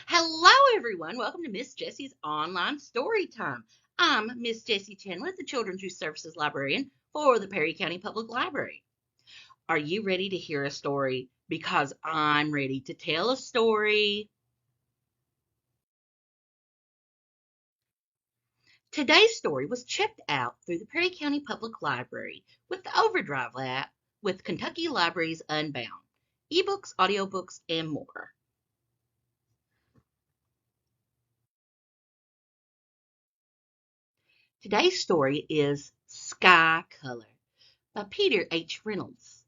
Hello, everyone. Welcome to Miss Jessie's online story time. I'm Miss Jessie Chandler, the Children's Resources Librarian for the Perry County Public Library. Are you ready to hear a story? Because I'm ready to tell a story. Today's story was checked out through the Perry County Public Library with the Overdrive app with Kentucky Libraries Unbound, ebooks, audiobooks, and more. Today's story is Sky Color by Peter H. Reynolds.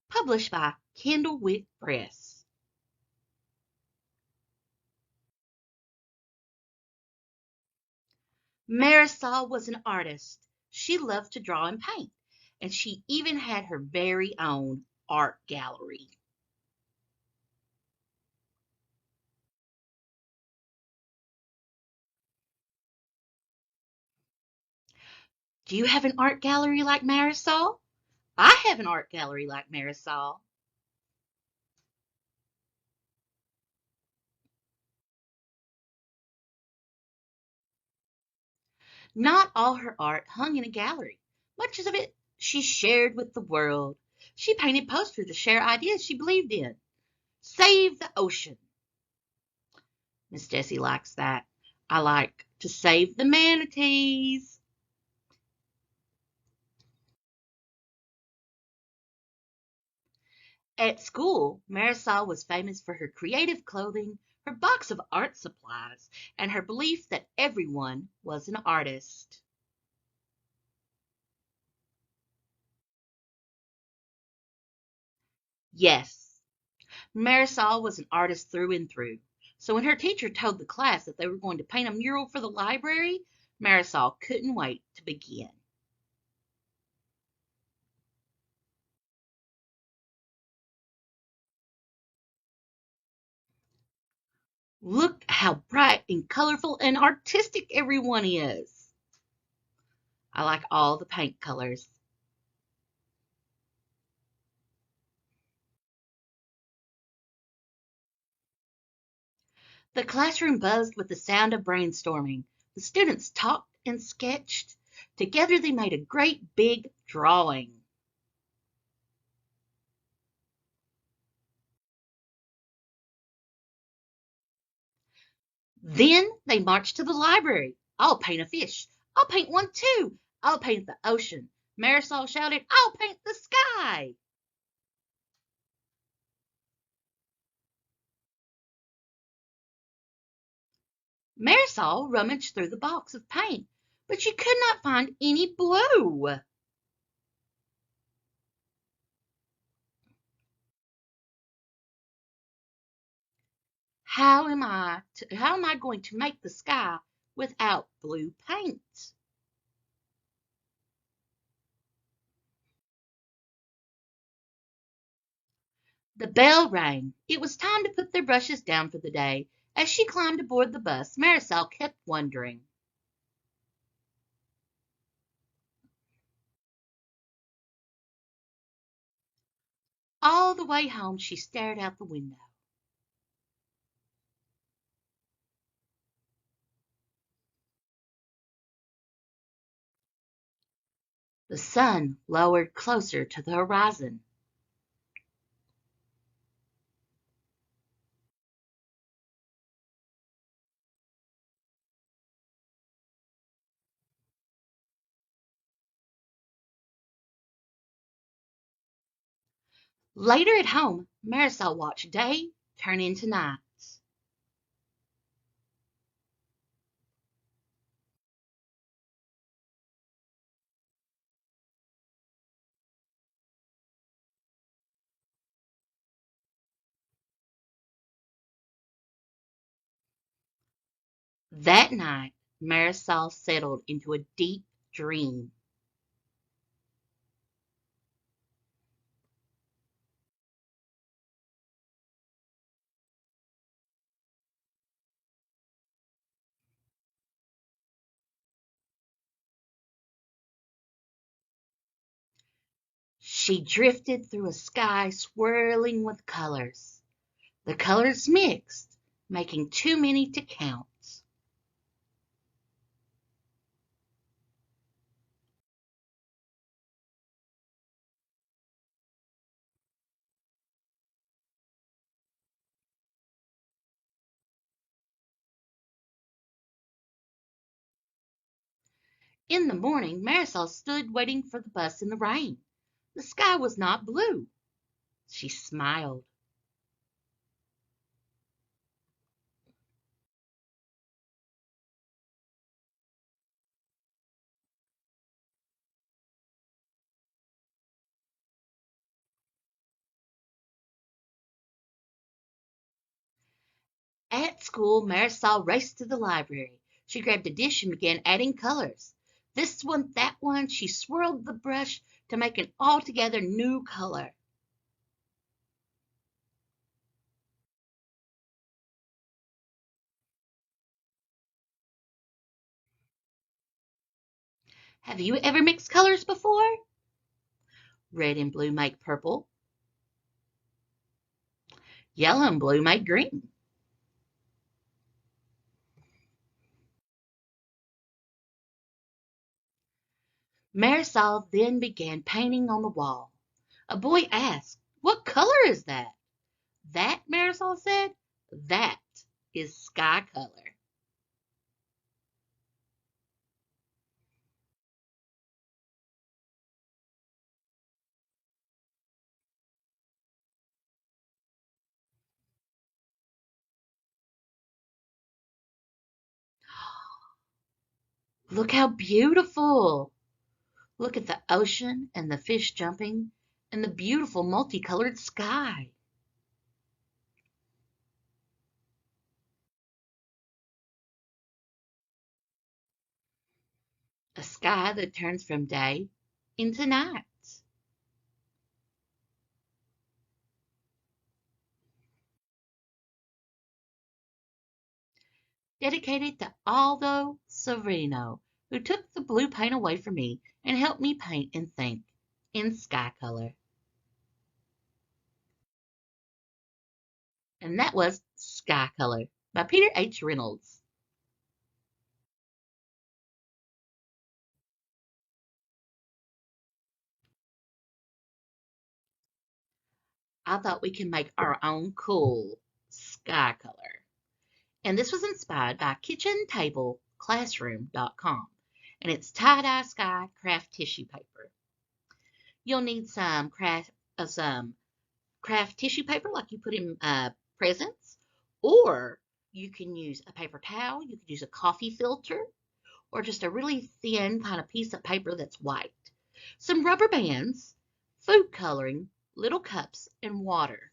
Published by Candlewick Press. Marisol was an artist. She loved to draw and paint, and she even had her very own art gallery. Do you have an art gallery like Marisol? I have an art gallery like Marisol. Not all her art hung in a gallery. Much of it she shared with the world. She painted posters to share ideas she believed in. Save the ocean. Miss Jessie likes that. I like to save the manatees. At school, Marisol was famous for her creative clothing, her box of art supplies, and her belief that everyone was an artist. Yes, Marisol was an artist through and through. So when her teacher told the class that they were going to paint a mural for the library, Marisol couldn't wait to begin. Look how bright and colorful and artistic everyone is. I like all the paint colors. The classroom buzzed with the sound of brainstorming. The students talked and sketched. Together they made a great big drawing. Then they marched to the library. I'll paint a fish. I'll paint one too. I'll paint the ocean. Marisol shouted, I'll paint the sky. Marisol rummaged through the box of paint, but she could not find any blue. How am I going to make the sky without blue paint? The bell rang. It was time to put their brushes down for the day. As she climbed aboard the bus, Marisol kept wondering. All the way home, she stared out the window. The sun lowered closer to the horizon. Later at home, Marisol watched day turn into night. That night, Marisol settled into a deep dream. She drifted through a sky swirling with colors. The colors mixed, making too many to count. In the morning, Marisol stood waiting for the bus in the rain. The sky was not blue. She smiled. At school, Marisol raced to the library. She grabbed a dish and began adding colors. This one, that one, she swirled the brush to make an altogether new color. Have you ever mixed colors before? Red and blue make purple. Yellow and blue make green. Marisol then began painting on the wall. A boy asked, "What color is that?" "That," Marisol said, "that is sky color." Look how beautiful! Look at the ocean and the fish jumping and the beautiful multicolored sky. A sky that turns from day into night. Dedicated to Aldo Severino, who took the blue paint away from me and helped me paint and think in sky color. And that was Sky Color by Peter H. Reynolds. I thought we can make our own cool sky color. And this was inspired by kitchentableclassroom.com. And it's tie-dye sky craft tissue paper. You'll need some craft tissue paper like you put in presents, or you can use a paper towel, you could use a coffee filter, or just a really thin kind of piece of paper that's white. Some rubber bands, food coloring, little cups, and water.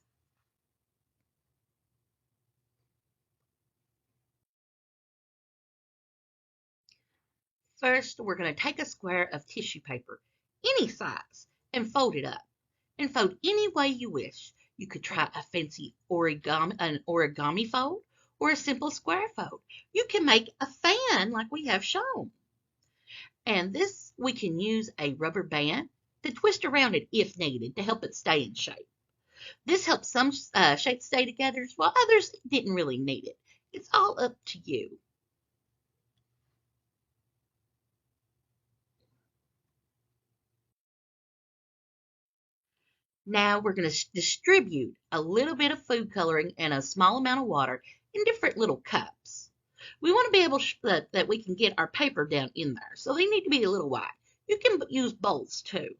First, we're going to take a square of tissue paper, any size, and fold it up. And fold any way you wish. You could try a fancy origami fold or a simple square fold. You can make a fan like we have shown. And this, we can use a rubber band to twist around it if needed to help it stay in shape. This helps some shapes stay together while others didn't really need it. It's all up to you. Now we're going to distribute a little bit of food coloring and a small amount of water in different little cups. We want to be able that we can get our paper down in there, so they need to be a little wide. You can use bowls too.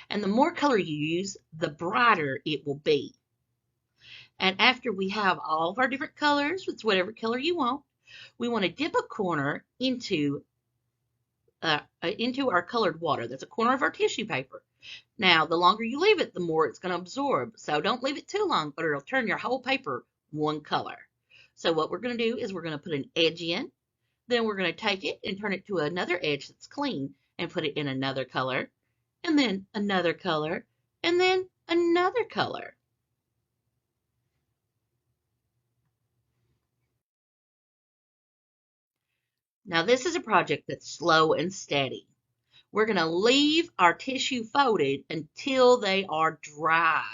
And the more color you use, the brighter it will be. And after we have all of our different colors, it's whatever color you want, we want to dip a corner into our colored water. That's a corner of our tissue paper. Now, the longer you leave it, the more it's going to absorb. So don't leave it too long, or it'll turn your whole paper one color. So what we're going to do is we're going to put an edge in. Then we're going to take it and turn it to another edge that's clean and put it in another color. And then another color. And then another color. Now, this is a project that's slow and steady. We're going to leave our tissue folded until they are dry.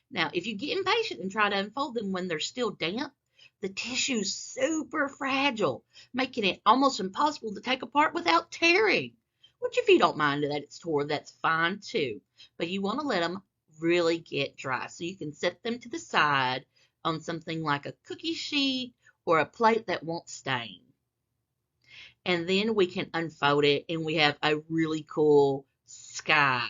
Now, if you get impatient and try to unfold them when they're still damp, the tissue's super fragile, making it almost impossible to take apart without tearing. Which, if you don't mind that it's tore, that's fine too. But you want to let them really get dry so you can set them to the side on something like a cookie sheet or a plate that won't stain. And then we can unfold it and we have a really cool sky.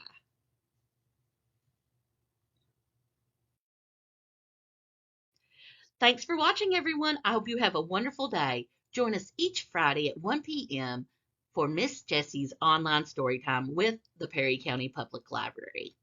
Thanks for watching, everyone. I hope you have a wonderful day. Join us each Friday at 1 p.m. for Miss Jessie's online story time with the Perry County Public Library.